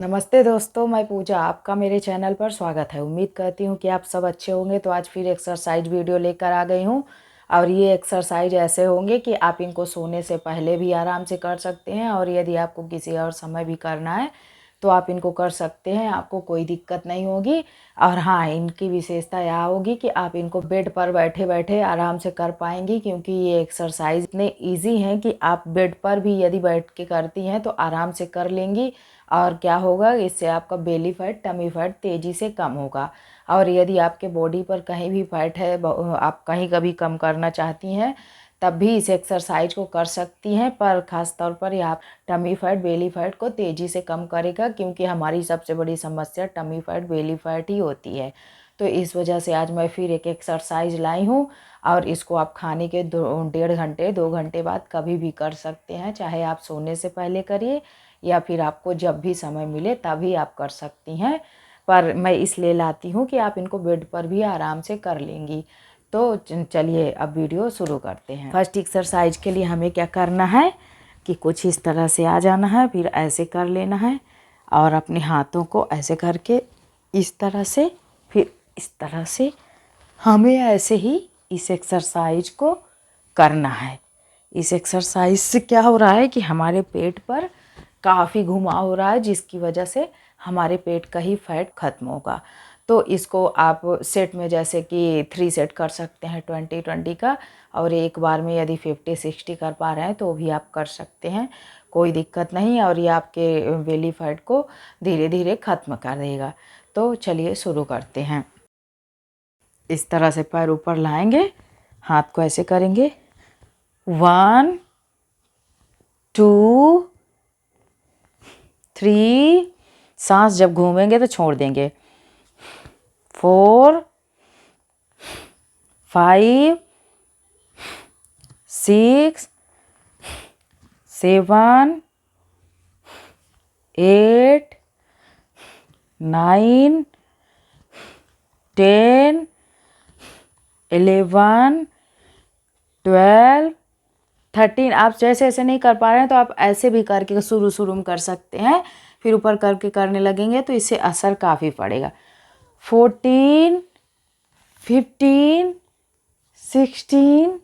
नमस्ते दोस्तों, मैं पूजा आपका मेरे चैनल पर स्वागत है। उम्मीद करती हूँ कि आप सब अच्छे होंगे। तो आज फिर एक्सरसाइज वीडियो लेकर आ गई हूँ और ये एक्सरसाइज ऐसे होंगे कि आप इनको सोने से पहले भी आराम से कर सकते हैं और यदि आपको किसी और समय भी करना है तो आप इनको कर सकते हैं, आपको कोई दिक्कत नहीं होगी। और हाँ, इनकी विशेषता यह होगी कि आप इनको बेड पर बैठे बैठे आराम से कर पाएंगी, क्योंकि ये एक्सरसाइज इतने ईजी हैं कि आप बेड पर भी यदि बैठ के करती हैं तो आराम से कर लेंगी। और क्या होगा, इससे आपका बेली फैट, टमी फैट तेज़ी से कम होगा। और यदि आपके बॉडी पर कहीं भी फैट है, आप कहीं कभी कम करना चाहती हैं, तब भी इस एक्सरसाइज को कर सकती हैं। पर ख़ास तौर पर यह टमी फैट, बेली फैट को तेज़ी से कम करेगा, क्योंकि हमारी सबसे बड़ी समस्या टमी फैट, बेली फैट ही होती है। तो इस वजह से आज मैं फिर एक एक्सरसाइज लाई हूँ और इसको आप खाने के 1.5 घंटे 2 घंटे बाद कभी भी कर सकते हैं। चाहे आप सोने से पहले करिए या फिर आपको जब भी समय मिले तभी आप कर सकती हैं। पर मैं इसलिए लाती हूँ कि आप इनको बेड पर भी आराम से कर लेंगी। तो चलिए अब वीडियो शुरू करते हैं। फर्स्ट एक्सरसाइज के लिए हमें क्या करना है कि कुछ इस तरह से आ जाना है, फिर ऐसे कर लेना है और अपने हाथों को ऐसे करके इस तरह से, फिर इस तरह से हमें ऐसे ही इस एक्सरसाइज को करना है। इस एक्सरसाइज से क्या हो रहा है कि हमारे पेट पर काफ़ी घुमाव हो रहा है, जिसकी वजह से हमारे पेट का ही फैट खत्म होगा। तो इसको आप सेट में जैसे कि 3 सेट कर सकते हैं 20-20 का, और एक बार में यदि 50-60 कर पा रहे हैं तो भी आप कर सकते हैं, कोई दिक्कत नहीं। और ये आपके बेली फैट को धीरे धीरे ख़त्म कर देगा। तो चलिए शुरू करते हैं। इस तरह से पैर ऊपर लाएंगे, हाथ को ऐसे करेंगे, 1 2 3, सांस जब घूमेंगे तो छोड़ देंगे, 4 5 6 7 8 9 10 11 12 13। आप जैसे ऐसे नहीं कर पा रहे हैं तो आप ऐसे भी करके शुरू में कर सकते हैं, फिर ऊपर करके करने लगेंगे तो इससे असर काफ़ी पड़ेगा। 14 15 16,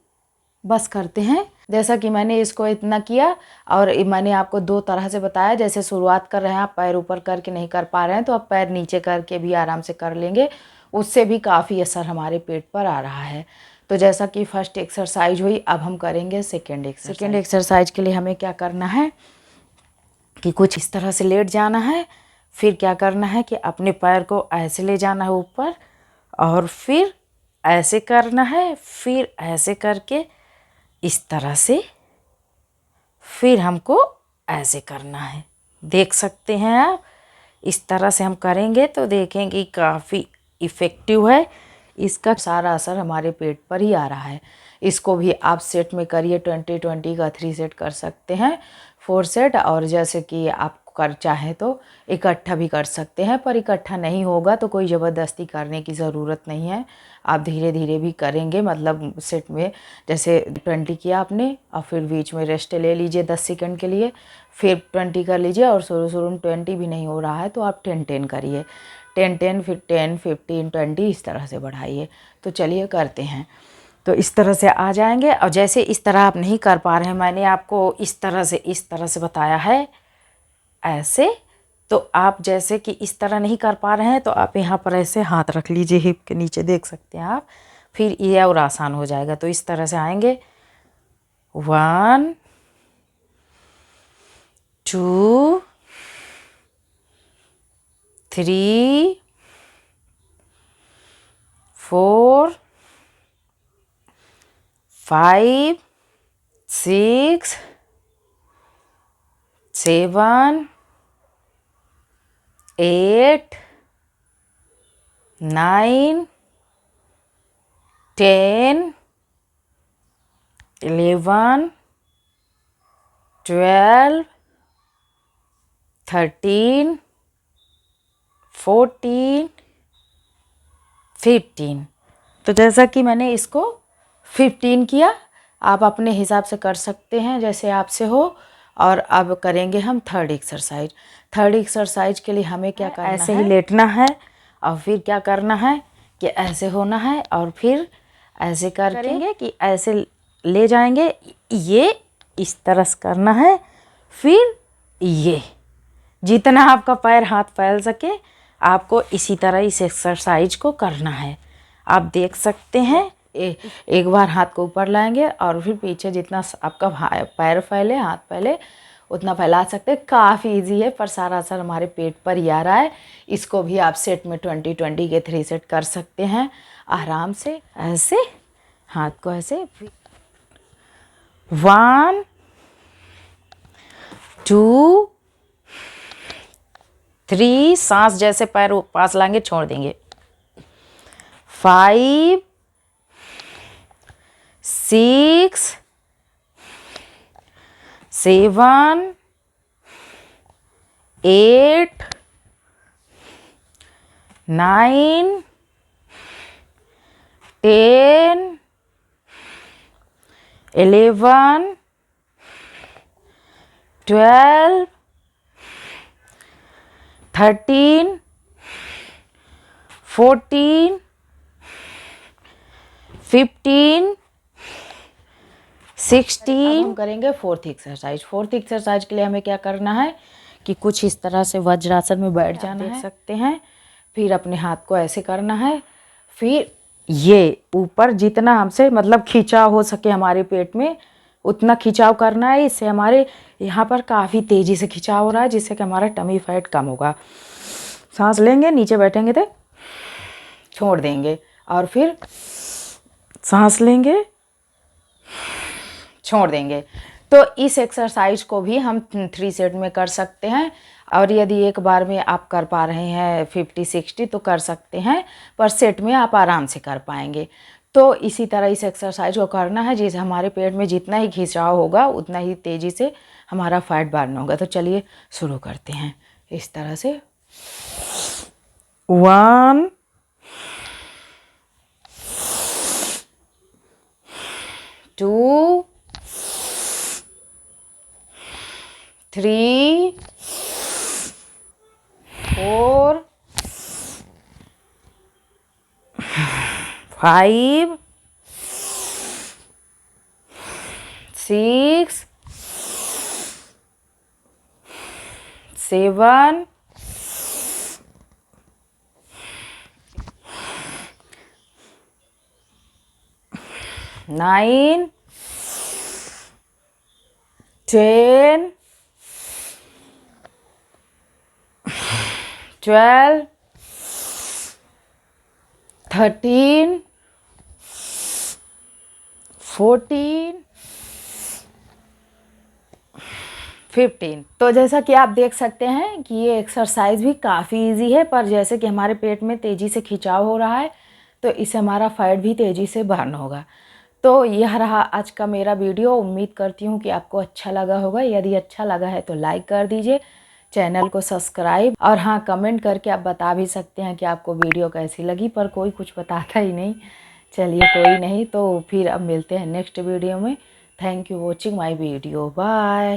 बस करते हैं। जैसा कि मैंने इसको इतना किया और मैंने आपको 2 तरह से बताया। जैसे शुरुआत कर रहे हैं आप, पैर ऊपर करके नहीं कर पा रहे हैं तो आप पैर नीचे करके भी आराम से कर लेंगे, उससे भी काफ़ी असर हमारे पेट पर आ रहा है। तो जैसा कि फर्स्ट एक्सरसाइज हुई, अब हम करेंगे सेकेंड एक्सरसाइज के लिए हमें क्या करना है कि कुछ इस तरह से लेट जाना है। फिर क्या करना है कि अपने पैर को ऐसे ले जाना है ऊपर और फिर ऐसे करना है, फिर ऐसे करके इस तरह से, फिर हमको ऐसे करना है। देख सकते हैं आप, इस तरह से हम करेंगे तो देखेंगे काफ़ी इफ़ेक्टिव है। इसका सारा असर हमारे पेट पर ही आ रहा है। इसको भी आप सेट में करिए, 20-20 का 3 सेट कर सकते हैं, 4 सेट। और जैसे कि आप कर चाहें तो इकट्ठा भी कर सकते हैं, पर इकट्ठा नहीं होगा तो कोई ज़बरदस्ती करने की ज़रूरत नहीं है। आप धीरे धीरे भी करेंगे, मतलब सेट में जैसे 20 किया आपने और फिर बीच में रेस्ट ले लीजिए 10 सेकंड के लिए, फिर 20 कर लीजिए। और शुरू में 20 भी नहीं हो रहा है तो आप 10-10 करिए, 10-10 फिर 10 15 20 इस तरह से बढ़ाइए। तो चलिए करते हैं। तो इस तरह से आ जाएंगे। और जैसे इस तरह आप नहीं कर पा रहे हैं, मैंने आपको इस तरह से बताया है ऐसे, तो आप जैसे कि इस तरह नहीं कर पा रहे हैं तो आप यहाँ पर ऐसे हाथ रख लीजिए हिप के नीचे, देख सकते हैं आप, फिर ये और आसान हो जाएगा। तो इस तरह से आएंगे, 1 2 3 4 5 6 7 8 9 10 11 12 13 14 15। तो जैसा कि मैंने इसको 15 किया, आप अपने हिसाब से कर सकते हैं जैसे आपसे हो। और अब करेंगे हम थर्ड एक्सरसाइज। थर्ड एक्सरसाइज के लिए हमें क्या करना है, ऐसे ही लेटना है और फिर क्या करना है कि ऐसे होना है और फिर ऐसे करेंगे कि ऐसे ले जाएंगे, ये इस तरह से करना है, फिर ये जितना आपका पैर हाथ फैल सके आपको इसी तरह इस एक्सरसाइज को करना है। आप देख सकते हैं, एक बार हाथ को ऊपर लाएंगे और फिर पीछे जितना आपका पैर फैले, हाथ फैले, उतना फैला सकते हैं। काफ़ी इजी है पर सारा असर हमारे पेट पर ही आ रहा है। इसको भी आप सेट में 20-20 के 3 सेट कर सकते हैं आराम से। ऐसे हाथ को ऐसे 1 2 3, सांस जैसे पैर पास लाएंगे छोड़ देंगे, 5 6 7 8 9 10 11 12 13 14 15 16। हम करेंगे फोर्थ एक्सरसाइज। फोर्थ एक्सरसाइज के लिए हमें क्या करना है कि कुछ इस तरह से वज्रासन में बैठ जाना है, देख सकते हैं। फिर अपने हाथ को ऐसे करना है, फिर ये ऊपर जितना हमसे मतलब खिंचाव हो सके हमारे पेट में उतना खिंचाव करना है। इससे हमारे यहाँ पर काफ़ी तेज़ी से खिंचाव हो रहा है, जिससे कि हमारा टमी फैट कम होगा। सांस लेंगे, नीचे बैठेंगे तो छोड़ देंगे और फिर सांस लेंगे, छोड़ देंगे। तो इस एक्सरसाइज को भी हम 3 सेट में कर सकते हैं और यदि एक बार में आप कर पा रहे हैं 50-60 तो कर सकते हैं, पर सेट में आप आराम से कर पाएंगे। तो इसी तरह इस एक्सरसाइज को करना है, जिससे हमारे पेट में जितना ही खिंचाव होगा उतना ही तेज़ी से हमारा फैट बर्न होगा। तो चलिए शुरू करते हैं इस तरह से। 1 2 3 4 5 6 7 9 10 12 13 14 15। तो जैसा कि आप देख सकते हैं कि ये एक्सरसाइज भी काफ़ी इजी है, पर जैसे कि हमारे पेट में तेज़ी से खिंचाव हो रहा है तो इससे हमारा फैट भी तेज़ी से बर्न होगा। तो यह रहा आज का मेरा वीडियो। उम्मीद करती हूँ कि आपको अच्छा लगा होगा। यदि अच्छा लगा है तो लाइक कर दीजिए, चैनल को सब्सक्राइब, और हाँ, कमेंट करके आप बता भी सकते हैं कि आपको वीडियो कैसी लगी, पर कोई कुछ बताता ही नहीं। चलिए कोई नहीं, तो फिर अब मिलते हैं नेक्स्ट वीडियो में। Thank you watching my video. Bye.